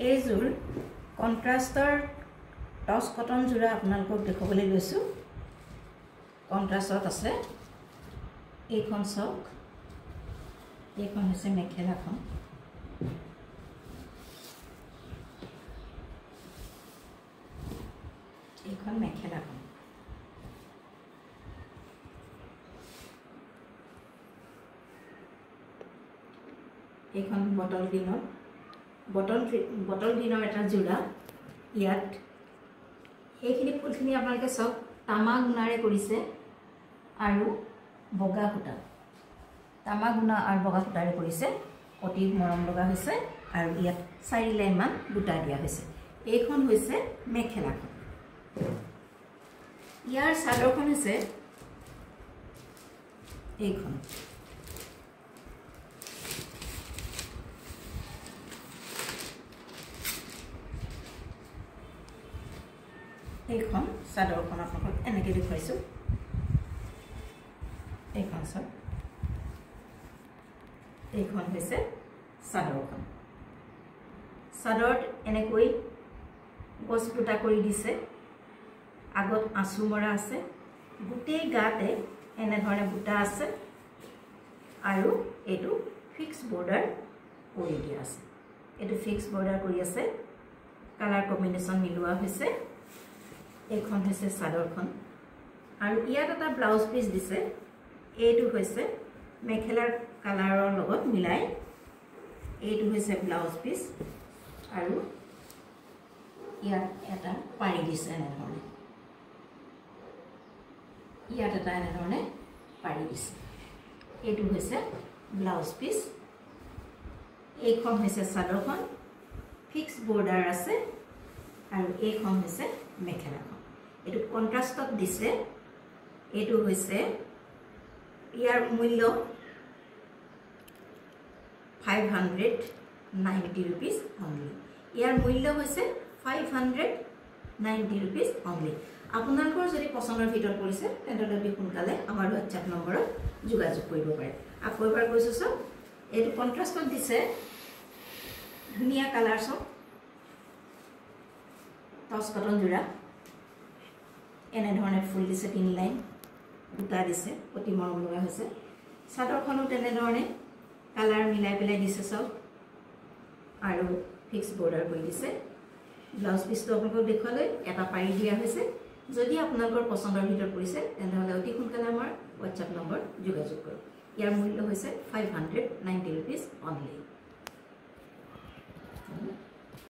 এইযোৰ কন্ট্ৰাষ্টৰ টছ কটন যোৰা আপোনালোকক দেখাবলৈ লৈছো কন্ট্ৰাষ্টত আছে এইখন চাওক এইখন হৈছে মেখেলাখন এইখন মেখেলাখন এইখন বটল গ্ৰীনৰ এটা যোৰা ইয়াত এইখিনি ফুলখিনি আপোনালোকে চাওক তামা গুণাৰে কৰিছে আৰু বগা সূতা তামা গুণা আৰু বগা সূতাৰে কৰিছে অতি মৰম লগা হৈছে আৰু ইয়াত 4 লাইন মান বুটা দিয়া হৈছে এইখন হৈছে মেখেলাখন ইয়াৰ চাদৰখন হৈছে এইখন এইখন চাদৰখন আপোনাক এনেকৈ দেখুৱাইছো এইখন চাওক এইখন হৈছে চাদৰখন চাদৰত এনেকৈ গছ বুটা কৰি দিছে আগত আঁচু মৰা আছে গোটেই গাতে এনে ধৰণে বুটা আছে আৰু এটো ফিক্স বৰ্ডাৰ কৰি দিয়া আছে এটো ফিক্স বৰ্ডাৰ কৰি আছে কালাৰ কম্বিনেশন মিলোৱা হৈছে এইখন হৈছে চাদৰখন আৰু ইয়াত এটা ব্লাউজ পিস দিছে এইটো হৈছে মেখেলাৰ কালাৰৰ লগত মিলাই এইটো হৈছে ব্লাউজ পিস আৰু ইয়াত এটা পাৰি দিছে এনে ধৰণে ইয়াত এটা এনে ধৰণে পাৰি দিছে এইটো হৈছে ব্লাউজ পিস এইখন হৈছে চাদৰখন ফিক্স বৰ্ডাৰ আছে আৰু এইখন হৈছে মেখেলাখন এটো কন্ট্ৰাষ্টত দিছে এটো হৈছে ইয়াৰ মূল্য 590 rupees only ইয়াৰ মূল্য হৈছে 590 rupees only আপোনালোকৰ যদি পছন্দৰ ভিতৰত পৰিছে তেন্তে অতি সোনকালে আমাৰ WhatsApp নম্বৰত যোগাযোগ কৰিব পাৰে আকৌ এবাৰ কৈছো সব এটো কন্ট্ৰাষ্টত দিছে ধুনিয়া কালাৰ সব টছ কটন যোৰা এনে ধৰণে ফুল দিছে 3 লাইন বুটা দিছে অতি মৰম লগা হৈছে চাদৰখনো তেনে ধৰণে কালাৰ মিলাই পেলাই দিছে সব আৰু ফিক্স বৰ্ডাৰ কৰি দিছে ব্লাউজ পিসটো আপোনালোকক দেখুৱালৈ এটা পাৰি দিয়া হৈছে যদি আপোনালোকৰ পছন্দৰ ভিতৰত পৰিছে তেন্তে অতি সোনকালে আমাৰ WhatsApp নম্বৰ যোগাযোগ কৰক ইয়াৰ মূল্য হৈছে 590 rupees only